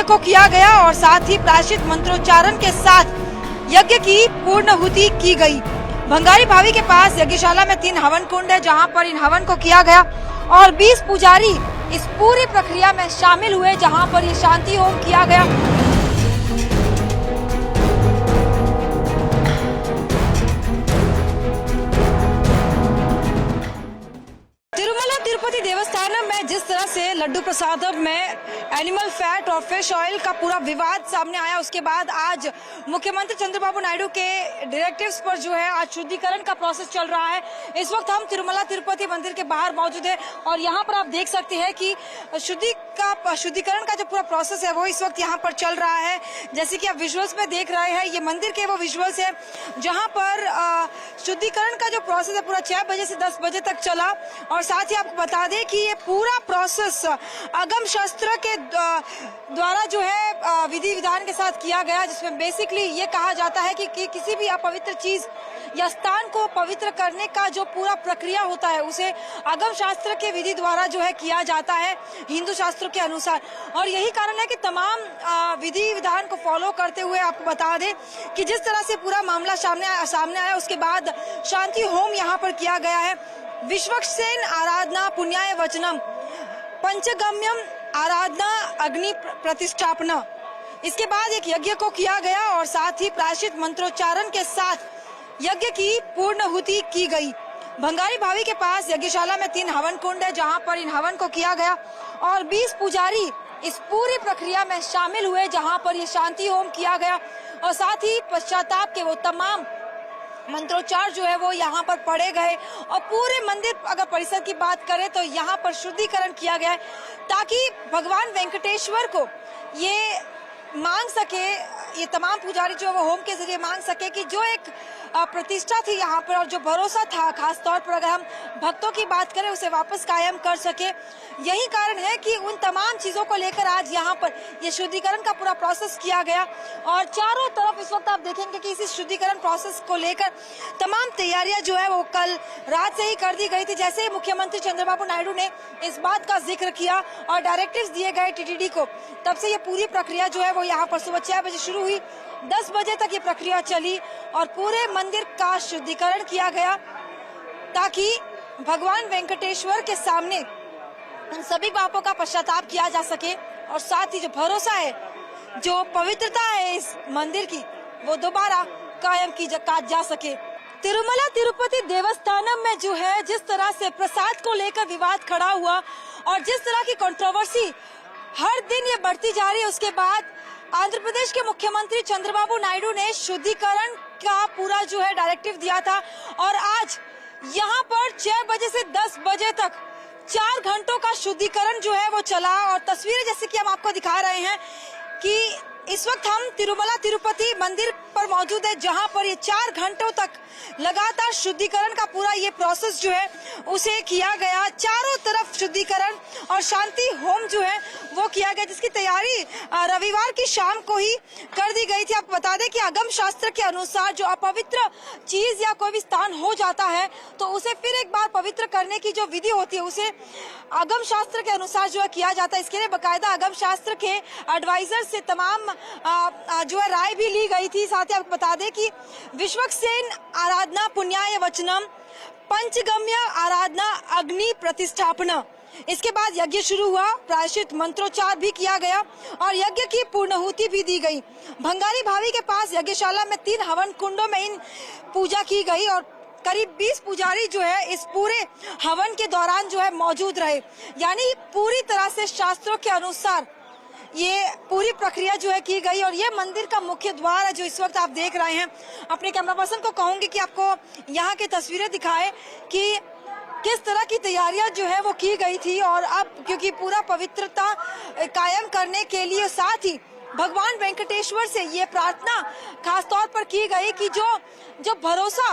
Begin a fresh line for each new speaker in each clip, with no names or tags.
को किया गया और साथ ही प्रायश्चित मंत्रोच्चारण के साथ यज्ञ की पूर्णाहुति की गई। भंगारी भावी के पास यज्ञशाला में 3 हवन कुंड है, जहां पर इन हवन को किया गया और 20 पुजारी इस पूरी प्रक्रिया में शामिल हुए, जहां पर ये शांति होम किया गया। तिरुमला तिरुपति देवस्थानम में जिस तरह से लड्डू प्रसादम में एनिमल फैट और फिश ऑयल का पूरा विवाद सामने आया, उसके बाद आज मुख्यमंत्री चंद्रबाबू नायडू के डायरेक्टिव्स पर जो है आज शुद्धिकरण का प्रोसेस चल रहा है। इस वक्त हम तिरुमला तिरुपति मंदिर के बाहर मौजूद है और यहाँ पर आप देख सकते हैं कि शुद्धिकरण का जो पूरा प्रोसेस है वो इस वक्त यहाँ पर चल रहा है। जैसे कि आप विजुअल्स में देख रहे हैं, ये मंदिर के वो विजुअल्स है जहाँ पर शुद्धिकरण का जो प्रोसेस है पूरा 6 बजे से 10 बजे तक चला। और साथ ही आपको बता दें कि ये पूरा प्रोसेस अगम शास्त्र के द्वारा जो है विधि विधान के साथ किया गया, जिसमें बेसिकली ये कहा जाता है कि किसी भी अपवित्र चीज या स्थान को पवित्र करने का जो पूरा प्रक्रिया होता है उसे अगम शास्त्र के विधि द्वारा जो है किया जाता है हिंदू शास्त्रों के अनुसार। और यही कारण है कि तमाम विधि विधान को फॉलो करते हुए आपको बता दें कि जिस तरह से पूरा मामला सामने आया, उसके बाद शांति होम यहाँ पर किया गया है। विश्वक्सेन आराधना पुण्याय वचनम पंचगम्यम आराधना अग्नि प्रतिष्ठापना। इसके बाद एक यज्ञ को किया गया और साथ ही प्रायश्चित मंत्रोच्चारण के साथ यज्ञ की पूर्णाहुति की गई। भंगारी भावी के पास यज्ञशाला में 3 हवन कुंड है, जहां पर इन हवन को किया गया और 20 पुजारी इस पूरी प्रक्रिया में शामिल हुए, जहां पर ये शांति होम किया गया और साथ ही पश्चाताप के वो तमाम मंत्रोच्चार जो है वो यहाँ पर पढ़े गए। और पूरे मंदिर अगर परिसर की बात करें तो यहाँ पर शुद्धिकरण किया गया है ताकि भगवान वेंकटेश्वर को ये मांग सके, ये तमाम पुजारी जो है वो होम के जरिए मांग सके कि जो एक प्रतिष्ठा थी यहाँ पर और जो भरोसा था, खास तौर पर अगर हम भक्तों की बात करें, उसे वापस कायम कर सके। यही कारण है कि उन तमाम चीजों को लेकर आज यहाँ पर ये शुद्धिकरण का पूरा प्रोसेस किया गया और चारों तरफ इस वक्त आप देखेंगे कि इसी शुद्धिकरण प्रोसेस को लेकर तमाम तैयारियां जो है वो कल रात से ही कर दी गई थी। जैसे ही मुख्यमंत्री चंद्रबाबू नायडू ने इस बात का जिक्र किया और डायरेक्टिव्स दिए गए टीटीडी को, तब से ये पूरी प्रक्रिया जो है वो यहाँ पर सुबह 6 बजे शुरू हुई, 10 बजे तक ये प्रक्रिया चली और पूरे मंदिर का शुद्धिकरण किया गया ताकि भगवान वेंकटेश्वर के सामने उन सभी पापों का पश्चाताप किया जा सके और साथ ही जो भरोसा है, जो पवित्रता है इस मंदिर की, वो दोबारा कायम की जा सके। तिरुमला तिरुपति देवस्थानम में जो है जिस तरह से प्रसाद को लेकर विवाद खड़ा हुआ और जिस तरह की कंट्रोवर्सी हर दिन ये बढ़ती जा रही है, उसके बाद आंध्र प्रदेश के मुख्यमंत्री चंद्रबाबू नायडू ने शुद्धिकरण का पूरा जो है डायरेक्टिव दिया था और आज यहाँ पर 6 बजे से 10 बजे तक 4 घंटों का शुद्धिकरण जो है वो चला। और तस्वीरें जैसे कि हम आपको दिखा रहे हैं कि इस वक्त हम तिरुमला तिरुपति मंदिर पर मौजूद है, जहां पर ये 4 घंटों तक लगातार शुद्धिकरण का पूरा ये प्रोसेस जो है उसे किया गया। चारों तरफ शुद्धिकरण और शांति होम जो है वो किया गया, जिसकी तैयारी रविवार की शाम को ही कर दी गई थी। आपको बता दें कि अगम शास्त्र के अनुसार जो अपवित्र चीज या कोई भी स्थान हो जाता है तो उसे फिर एक बार पवित्र करने की जो विधि होती है उसे अगम शास्त्र के अनुसार जो है किया जाता है। इसके लिए बाकायदा अगम शास्त्र के एडवाइजर से तमाम जो है राय भी ली गई थी। साथ ही आपको बता दें कि विश्वक्सेन आराधना पुण्याय वचनम पंचगम्य आराधना अग्नि प्रतिष्ठापना। इसके बाद यज्ञ शुरू हुआ, प्रायश्चित मंत्रोच्चार भी किया गया और यज्ञ की पूर्णाहुति भी दी गई। भंगारी भावी के पास यज्ञशाला में 3 हवन कुंडों में इन पूजा की गई और करीब 20 पुजारी जो है इस पूरे हवन के दौरान जो है मौजूद रहे। यानी पूरी तरह से शास्त्रों के अनुसार ये पूरी प्रक्रिया जो है की गई और ये मंदिर का मुख्य द्वार है जो इस वक्त आप देख रहे हैं। अपने कैमरा पर्सन को कहूंगी कि आपको यहाँ की तस्वीरें दिखाए कि किस तरह की तैयारियां जो है वो की गई थी। और अब क्योंकि पूरा पवित्रता कायम करने के लिए साथ ही भगवान वेंकटेश्वर से ये प्रार्थना खास तौर पर की गई कि जो भरोसा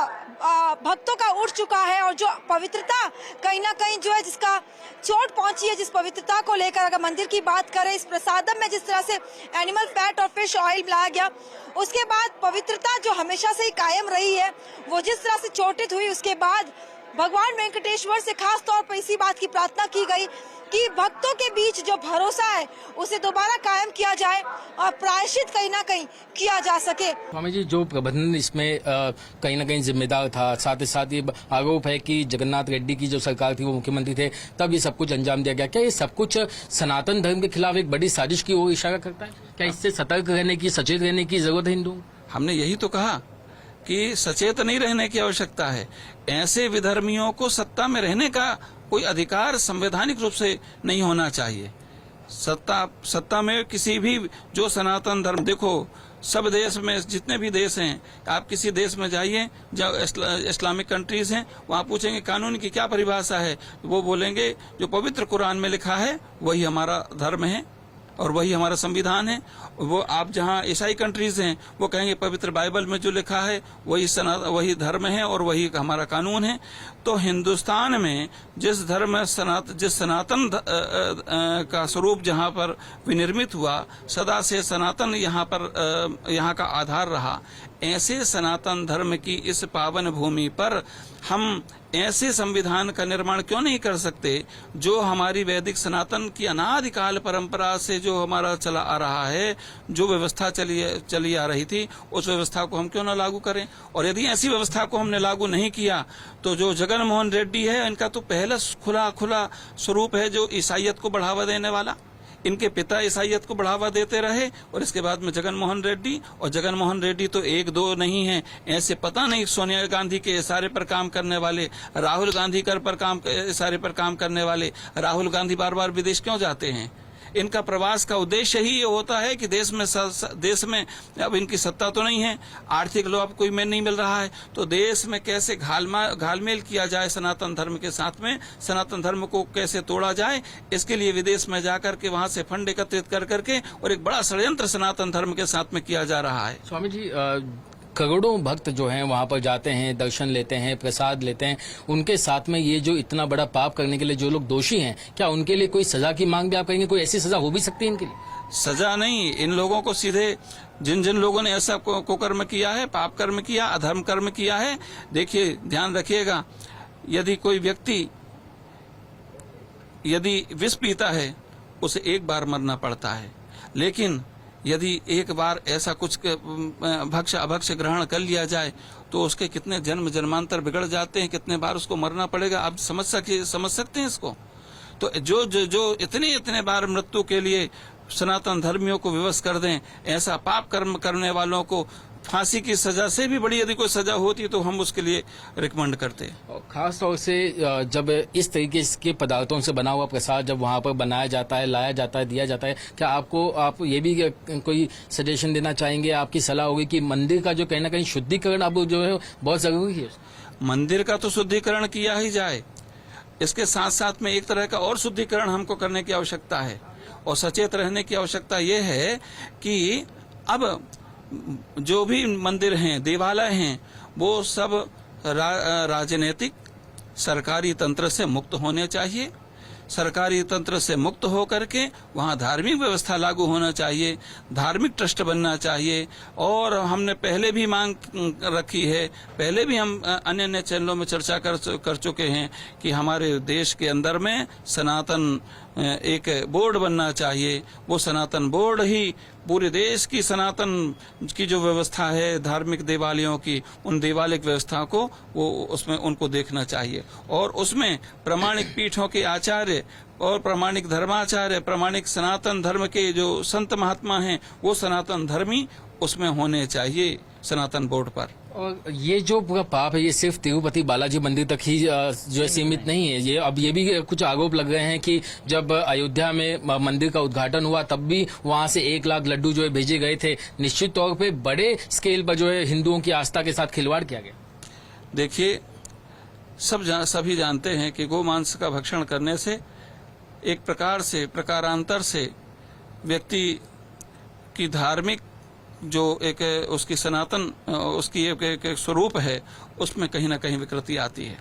भक्तों का उठ चुका है और जो पवित्रता कहीं ना कहीं जो है जिसका चोट पहुंची है, जिस पवित्रता को लेकर अगर मंदिर की बात करें, इस प्रसादम में जिस तरह से एनिमल फैट और फिश ऑयल मिलाया गया, उसके बाद पवित्रता जो हमेशा से ही कायम रही है वो जिस तरह से चोटित हुई, उसके बाद भगवान वेंकटेश्वर से खास तौर पर इसी बात की प्रार्थना की गई कि भक्तों के बीच जो भरोसा है उसे दोबारा कायम किया जाए और प्रायश्चित कहीं ना कहीं किया जा सके।
स्वामी जी, जो प्रबंधन इसमें कहीं ना कहीं जिम्मेदार था, साथ ही साथ ये आरोप है कि जगन्नाथ रेड्डी की जो सरकार थी, वो मुख्यमंत्री थे, तब ये सब कुछ अंजाम दिया गया। क्या ये सब कुछ सनातन धर्म के खिलाफ एक बड़ी साजिश की ओर इशारा करता है? क्या इससे सतर्क रहने की, सचेत रहने की जरूरत है हिंदुओं?
हमने यही तो कहा कि सचेत नहीं रहने की आवश्यकता है। ऐसे विधर्मियों को सत्ता में रहने का कोई अधिकार संवैधानिक रूप से नहीं होना चाहिए। सत्ता में किसी भी जो सनातन धर्म, देखो सब देश में जितने भी देश हैं, आप किसी देश में जाइए जो इस्लामिक कंट्रीज हैं, वहाँ पूछेंगे कानून की क्या परिभाषा है, वो बोलेंगे जो पवित्र कुरान में लिखा है वही हमारा धर्म है और वही हमारा संविधान है। वो आप जहाँ ईसाई कंट्रीज हैं वो कहेंगे पवित्र बाइबल में जो लिखा है वही धर्म है और वही हमारा कानून है। तो हिंदुस्तान में जिस सनातन का स्वरूप जहाँ पर विनिर्मित हुआ, सदा से सनातन यहाँ का आधार रहा, ऐसे सनातन धर्म की इस पावन भूमि पर हम ऐसे संविधान का निर्माण क्यों नहीं कर सकते जो हमारी वैदिक सनातन की अनादिकाल परंपरा से जो हमारा चला आ रहा है, जो व्यवस्था चली आ रही थी, उस व्यवस्था को हम क्यों न लागू करें। और यदि ऐसी व्यवस्था को हमने लागू नहीं किया तो जो जगन मोहन रेड्डी है, इनका तो पहला खुला स्वरूप है जो ईसाइयत को बढ़ावा देने वाला। इनके पिता ईसाइयत को बढ़ावा देते रहे और इसके बाद में जगन मोहन रेड्डी, और जगन मोहन रेड्डी तो एक दो नहीं है, ऐसे पता नहीं सोनिया गांधी के इशारे पर काम करने वाले, राहुल गांधी इशारे पर काम करने वाले। राहुल गांधी बार बार विदेश क्यों जाते हैं? इनका प्रवास का उद्देश्य ही ये होता है कि देश में अब इनकी सत्ता तो नहीं है, आर्थिक लाभ कोई में नहीं मिल रहा है, तो देश में कैसे घालमेल किया जाए सनातन धर्म के साथ में, सनातन धर्म को कैसे तोड़ा जाए, इसके लिए विदेश में जाकर के वहां से फंड एकत्रित कर करके और एक बड़ा षड्यंत्र सनातन धर्म के साथ में किया जा रहा है।
स्वामी जी, करोड़ों भक्त जो हैं वहां पर जाते हैं, दर्शन लेते हैं, प्रसाद लेते हैं, उनके साथ में ये जो इतना बड़ा पाप करने के लिए जो लोग दोषी हैं, क्या उनके लिए कोई सजा की मांग भी आप करेंगे? कोई ऐसी सजा हो भी सकती है इनके लिए?
सजा नहीं, इन लोगों को सीधे जिन लोगों ने ऐसा कुकर्म किया है, पाप कर्म किया, अधर्म कर्म किया है, देखिए ध्यान रखिएगा, यदि कोई व्यक्ति यदि विष पीता है उसे एक बार मरना पड़ता है, लेकिन यदि एक बार ऐसा कुछ भक्ष अभक्ष ग्रहण कर लिया जाए तो उसके कितने जन्म जन्मांतर बिगड़ जाते हैं, कितने बार उसको मरना पड़ेगा, आप समझ सकते हैं इसको। तो जो इतने बार मृत्यु के लिए सनातन धर्मियों को विवश कर दें, ऐसा पाप कर्म करने वालों को फांसी की सजा से भी बड़ी यदि कोई सजा होती तो हम उसके लिए रिकमेंड करते हैं।
खास तौर से जब इस तरीके के पदार्थों से बना हुआ प्रसाद जब वहाँ पर बनाया जाता है, लाया जाता है, दिया जाता है, क्या आप ये भी कोई सजेशन देना चाहेंगे? आपकी सलाह होगी कि मंदिर का जो कहीं ना कहीं शुद्धिकरण अब जो है बहुत जरूरी है।
मंदिर का तो शुद्धिकरण किया ही जाए, इसके साथ साथ में एक तरह का और शुद्धिकरण हमको करने की आवश्यकता है और सचेत रहने की आवश्यकता ये है कि अब जो भी मंदिर हैं, देवालय हैं, वो सब राजनीतिक सरकारी तंत्र से मुक्त होने चाहिए। सरकारी तंत्र से मुक्त होकर के वहाँ धार्मिक व्यवस्था लागू होना चाहिए, धार्मिक ट्रस्ट बनना चाहिए। और हमने पहले भी मांग रखी है, पहले भी हम अन्य चैनलों में चर्चा कर चुके हैं कि हमारे देश के अंदर में सनातन एक बोर्ड बनना चाहिए। वो सनातन बोर्ड ही पूरे देश की सनातन की जो व्यवस्था है धार्मिक देवालयों की, उन देवालयिक व्यवस्था को वो उसमें उनको देखना चाहिए और उसमें प्रामाणिक पीठों के आचार्य और प्रामाणिक धर्माचार्य, प्रामाणिक सनातन धर्म के जो संत महात्मा हैं, वो सनातन धर्मी उसमें होने चाहिए सनातन बोर्ड पर।
और ये जो पूरा पाप है ये सिर्फ तिरुपति बालाजी मंदिर तक ही जो है सीमित नहीं है। ये अब ये भी कुछ आरोप लग रहे हैं कि जब अयोध्या में मंदिर का उद्घाटन हुआ तब भी वहां से 1 लाख लड्डू जो है भेजे गए थे। निश्चित तौर पे बड़े स्केल पर जो है हिंदुओं की आस्था के साथ खिलवाड़ किया गया।
देखिए, सभी जानते हैं कि गोमांस का भक्षण करने से एक प्रकारांतर से व्यक्ति की धार्मिक जो एक उसकी सनातन उसकी एक स्वरूप है उसमें कहीं ना कहीं विकृति आती है।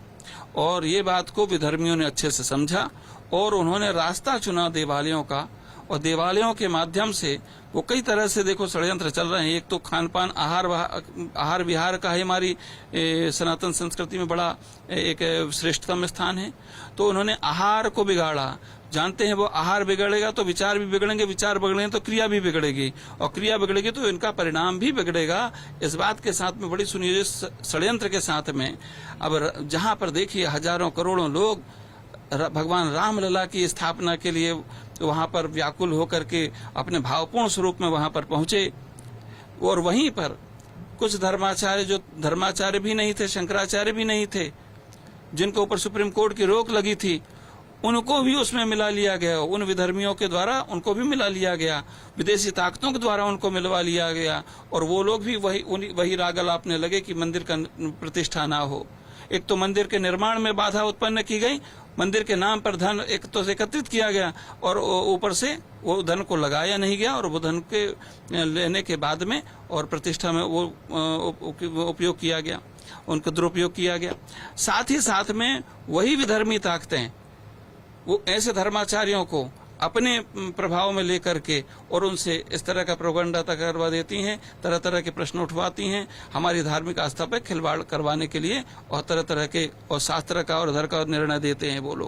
और ये बात को विधर्मियों ने अच्छे से समझा और उन्होंने रास्ता चुना देवालयों का और देवालयों के माध्यम से वो कई तरह से देखो षड्यंत्र चल रहे हैं। एक तो खान पान आहार विहार का ही हमारी सनातन संस्कृति में बड़ा एक श्रेष्ठतम स्थान है, तो उन्होंने आहार को बिगाड़ा। जानते हैं वो आहार बिगड़ेगा तो विचार भी बिगड़ेंगे, विचार बिगड़ेंगे तो क्रिया भी बिगड़ेगी, और क्रिया बिगड़ेगी तो इनका परिणाम भी बिगड़ेगा। इस बात के साथ में बड़ी सुनियोजित षड्यंत्र के साथ में अब जहाँ पर देखिए हजारों करोड़ों लोग भगवान रामलला की स्थापना के लिए वहां पर व्याकुल होकर के अपने भावपूर्ण स्वरूप में वहां पर पहुंचे, और वहीं पर कुछ धर्माचार्य जो धर्माचार्य भी नहीं थे, शंकराचार्य भी नहीं थे, जिनको ऊपर सुप्रीम कोर्ट की रोक लगी थी, उनको भी उसमें मिला लिया गया। उन विधर्मियों के द्वारा उनको भी मिला लिया गया, विदेशी ताकतों के द्वारा उनको मिलवा लिया गया, और वो लोग भी वही राग लापने लगे कि मंदिर का प्रतिष्ठा ना हो। एक तो मंदिर के निर्माण में बाधा उत्पन्न की गई, मंदिर के नाम पर धन एक तो एकत्रित किया गया, और ऊपर से वो धन को लगाया नहीं गया, और वो धन के लेने के बाद में और प्रतिष्ठा में वो उपयोग किया गया, उनका दुरुपयोग किया गया। साथ ही साथ में वही विधर्मी ताकतें वो ऐसे धर्माचार्यों को अपने प्रभाव में लेकर के और उनसे इस तरह का प्रोपेगेंडा करवा देती हैं, तरह तरह के प्रश्न उठवाती हैं, हमारी धार्मिक आस्था पर खिलवाड़ करवाने के लिए, और तरह तरह के और शास्त्र का और धर्म का निर्णय देते हैं वो लोग।